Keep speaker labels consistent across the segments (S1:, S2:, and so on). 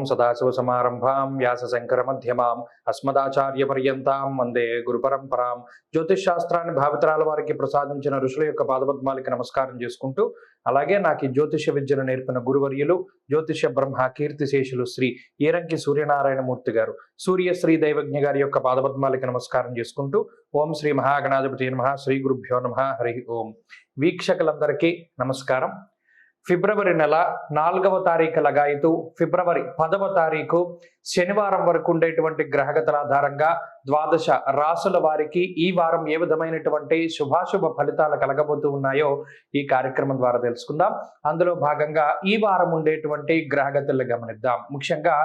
S1: సదాశివసమారంభాం వ్యాసశంకరమధ్యమాం అస్మదాచార్యపర్యంతాం వందే గురుపరంపరాం. జ్యోతిష్ శాస్త్రాన్ని భావితరాల వారికి ప్రసాదించిన ఋషుల యొక్క పాదపద్మాలకి నమస్కారం చేసుకుంటూ, అలాగే నాకు ఈ జ్యోతిష విద్యను నేర్పిన గురువర్యులు జ్యోతిష బ్రహ్మ కీర్తిశేషులు శ్రీ ఈరంకి సూర్యనారాయణమూర్తి గారు, సూర్యశ్రీ దైవజ్ఞ గారి యొక్క పాదపద్మాలకి నమస్కారం చేసుకుంటూ, ఓం శ్రీ మహాగణాధిపతి నమః, శ్రీ గురుభ్యో నమః, హరి ఓం. వీక్షకులందరికీ నమస్కారం. ఫిబ్రవరి నెల 4వ తారీఖు లగాయితూ ఫిబ్రవరి 10వ తారీఖు శనివారం వరకు ఉండేటువంటి గ్రహగతుల ఆధారంగా ద్వాదశ రాసుల వారికి ఈ వారం ఏ విధమైనటువంటి శుభాశుభ ఫలితాలు కలగబోతూ ఉన్నాయో ఈ కార్యక్రమం ద్వారా తెలుసుకుందాం. అందులో భాగంగా ఈ వారం ఉండేటువంటి గ్రహగతులను గమనిద్దాం. ముఖ్యంగా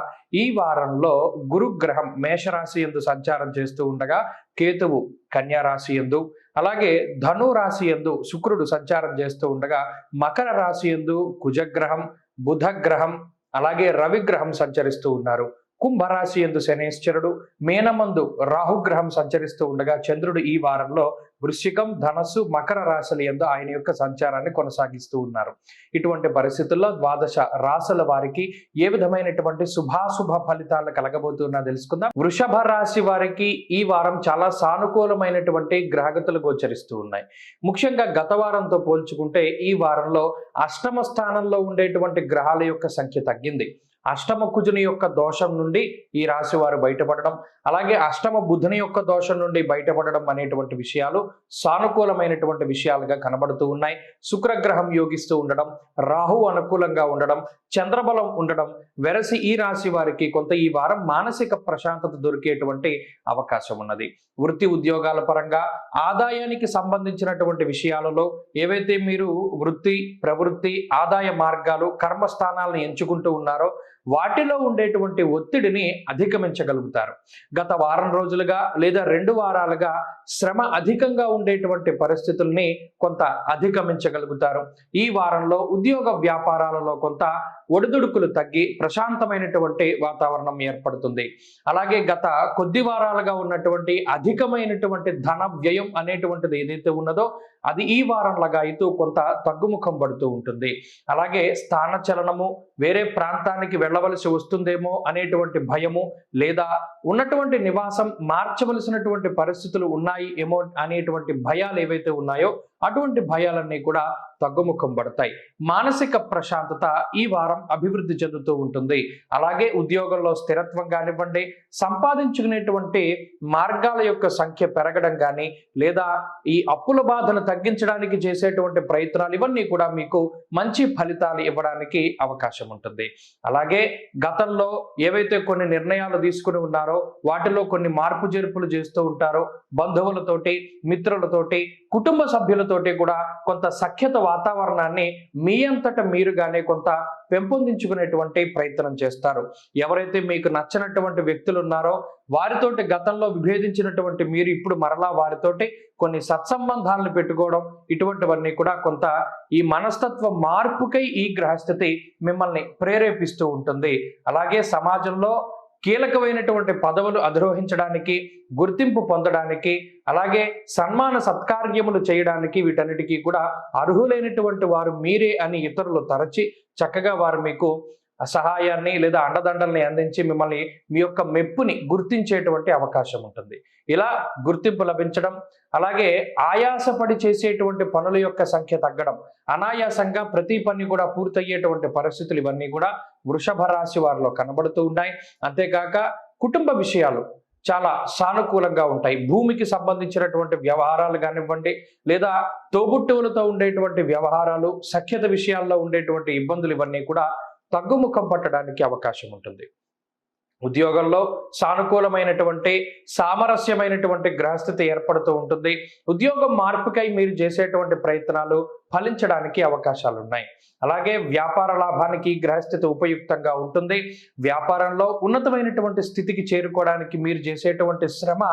S1: ఈ వారంలో గురుగ్రహం మేషరాశి యందు సంచారం చేస్తూ ఉండగా, కేతువు కన్యా రాశి యందు, అలాగే ధను రాశి యందు శుక్రుడు సంచారం చేస్తూ ఉండగా, మకర రాశి యందు కుజగ్రహం, బుధగ్రహం, అలాగే రవిగ్రహం సంచరిస్తూ ఉన్నారు. కుంభరాశి యందు శనేశ్వరుడు, మీనమందు రాహుగ్రహం సంచరిస్తూ ఉండగా, చంద్రుడు ఈ వారంలో వృశ్చికం, ధనస్సు, మకర రాశుల యందు ఆయన యొక్క సంచారాన్ని కొనసాగిస్తూ ఉన్నారు. ఇటువంటి పరిస్థితుల్లో ద్వాదశ రాశుల వారికి ఏ విధమైనటువంటి శుభాశుభ ఫలితాలు కలగబోతున్నా తెలుసుకుందాం. వృషభ రాశి వారికి ఈ వారం చాలా సానుకూలమైనటువంటి గ్రహగతులు గోచరిస్తూ ఉన్నాయి. ముఖ్యంగా గత వారంతో పోల్చుకుంటే ఈ వారంలో అష్టమ స్థానంలో ఉండేటువంటి గ్రహాల యొక్క సంఖ్య తగ్గింది. అష్టమ కుజుని యొక్క దోషం నుండి ఈ రాశి వారు బయటపడడం, అలాగే అష్టమ బుధుని యొక్క దోషం నుండి బయటపడడం అనేటువంటి విషయాలు సానుకూలమైనటువంటి విషయాలుగా కనబడుతూ ఉన్నాయి. శుక్రగ్రహం యోగిస్తూ ఉండడం, రాహు అనుకూలంగా ఉండడం, చంద్రబలం ఉండడం వెరసి ఈ రాశి వారికి కొంత ఈ వారం మానసిక ప్రశాంతత దొరికేటువంటి అవకాశం ఉన్నది. వృత్తి ఉద్యోగాల పరంగా ఆదాయానికి సంబంధించినటువంటి విషయాలలో ఏవైతే మీరు వృత్తి, ప్రవృత్తి, ఆదాయ మార్గాలు, కర్మస్థానాలను ఎంచుకుంటూ ఉన్నారో వాటిలో ఉండేటువంటి ఒత్తిడిని అధిగమించగలుగుతారు. గత వారం రోజులుగా లేదా 2 వారాలుగా శ్రమ అధికంగా ఉండేటువంటి పరిస్థితుల్ని కొంత అధిగమించగలుగుతారు. ఈ వారంలో ఉద్యోగ వ్యాపారాలలో కొంత ఒడిదుడుకులు తగ్గి ప్రశాంతమైనటువంటి వాతావరణం ఏర్పడుతుంది. అలాగే గత కొద్ది వారాలుగా ఉన్నటువంటి అధికమైనటువంటి ధన వ్యయం అనేటువంటిది ఏదైతే ఉన్నదో అది ఈ వారం లగాయితూ కొంత తగ్గుముఖం పడుతూ ఉంటుంది. అలాగే స్థాన చలనము, వేరే ప్రాంతానికి వెళ్ళవలసి వస్తుందేమో అనేటువంటి భయము, లేదా ఉన్నటువంటి నివాసం మార్చవలసినటువంటి పరిస్థితులు ఉన్నాయి ఏమో అనేటువంటి భయాలు ఏవైతే ఉన్నాయో అటువంటి భయాలన్నీ కూడా తగ్గుముఖం పడతాయి. మానసిక ప్రశాంతత ఈ వారం అభివృద్ధి చెందుతూ ఉంటుంది. అలాగే ఉద్యోగంలో స్థిరత్వం కానివ్వండి, సంపాదించుకునేటువంటి మార్గాల యొక్క సంఖ్య పెరగడం కానీ, లేదా ఈ అప్పుల బాధను తగ్గించడానికి చేసేటువంటి ప్రయత్నాలు ఇవన్నీ కూడా మీకు మంచి ఫలితాలు ఇవ్వడానికి అవకాశం ఉంటుంది. అలాగే గతంలో ఏవైతే కొన్ని నిర్ణయాలు తీసుకుని ఉన్నారో వాటిలో కొన్ని మార్పు చేర్పులు చేస్తూ ఉంటారో, బంధువులతోటి, మిత్రులతోటి, కుటుంబ సభ్యులతోటి కూడా కొంత సఖ్యత వాతావరణాన్ని మీ అంతట మీరుగానే కొంత పెంపొందించుకునేటువంటి ప్రయత్నం చేస్తారు. ఎవరైతే మీకు నచ్చినటువంటి వ్యక్తులు ఉన్నారో వారితోటి గతంలో విభేదించినటువంటి మీరు ఇప్పుడు మరలా వారితోటి కొన్ని సత్సంబంధాలను పెట్టుకోవడం, ఇటువంటివన్నీ కూడా కొంత ఈ మనస్తత్వ మార్పుకై ఈ గ్రహస్థితి మిమ్మల్ని ప్రేరేపిస్తూ ఉంటుంది. అలాగే సమాజంలో కీలకమైనటువంటి పదవులు అధిరోహించడానికి, గుర్తింపు పొందడానికి, అలాగే సన్మాన సత్కార్యములు చేయడానికి వీటన్నిటికీ కూడా అర్హులైనటువంటి వారు మీరే అని ఇతరులు తరచి చక్కగా వారు మీకు సహాయాన్ని లేదా అండదండల్ని అందించి మిమ్మల్ని మీ యొక్క మెప్పుని గుర్తించేటువంటి అవకాశం ఉంటుంది. ఇలా గుర్తింపు లభించడం, అలాగే ఆయాసపడి చేసేటువంటి పనుల యొక్క సంఖ్య తగ్గడం, అనాయాసంగా ప్రతి పని కూడా పూర్తయ్యేటువంటి పరిస్థితులు ఇవన్నీ కూడా వృషభ రాశి వారిలో కనబడుతూ ఉన్నాయి. అంతేకాక కుటుంబ విషయాలు చాలా సానుకూలంగా ఉంటాయి. భూమికి సంబంధించినటువంటి వ్యవహారాలు కానివ్వండి, లేదా తోబుట్టువులతో ఉండేటువంటి వ్యవహారాలు, సఖ్యత విషయాల్లో ఉండేటువంటి ఇబ్బందులు ఇవన్నీ కూడా తగ్గుముఖం పట్టడానికి అవకాశం ఉంటుంది. ఉద్యోగంలో సానుకూలమైనటువంటి సామరస్యమైనటువంటి గ్రహస్థితి ఏర్పడుతూ ఉంటుంది. ఉద్యోగం మార్పుకై మీరు చేసేటువంటి ప్రయత్నాలు ఫలించడానికి అవకాశాలు ఉన్నాయి. అలాగే వ్యాపార లాభానికి గ్రహస్థితి ఉపయుక్తంగా ఉంటుంది. వ్యాపారంలో ఉన్నతమైనటువంటి స్థితికి చేరుకోవడానికి మీరు చేసేటువంటి శ్రమ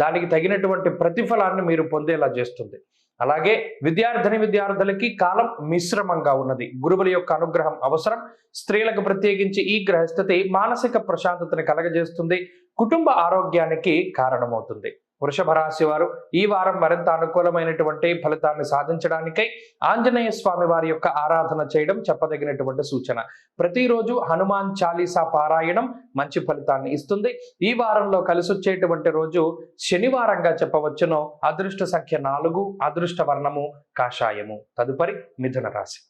S1: దానికి తగినటువంటి ప్రతిఫలాన్ని మీరు పొందేలా చేస్తుంది. అలాగే విద్యార్థులకి కాలం మిశ్రమంగా ఉన్నది. గురువుల యొక్క అనుగ్రహం అవసరం. స్త్రీలకు ప్రత్యేకించి ఈ గ్రహస్థితి మానసిక ప్రశాంతతని కలగజేస్తుంది, కుటుంబ ఆరోగ్యానికి కారణమవుతుంది. వృషభ రాశి వారు ఈ వారం మరింత అనుకూలమైనటువంటి ఫలితాన్ని సాధించడానికై ఆంజనేయ స్వామి వారి యొక్క ఆరాధన చేయడం చెప్పదగినటువంటి సూచన. ప్రతిరోజు హనుమాన్ చాలీసా పారాయణం మంచి ఫలితాన్ని ఇస్తుంది. ఈ వారంలో కలిసొచ్చేటువంటి రోజు శనివారంగా చెప్పవచ్చును. అదృష్ట సంఖ్య 4, అదృష్ట వర్ణము కాషాయము. తదుపరి మిథున రాశి.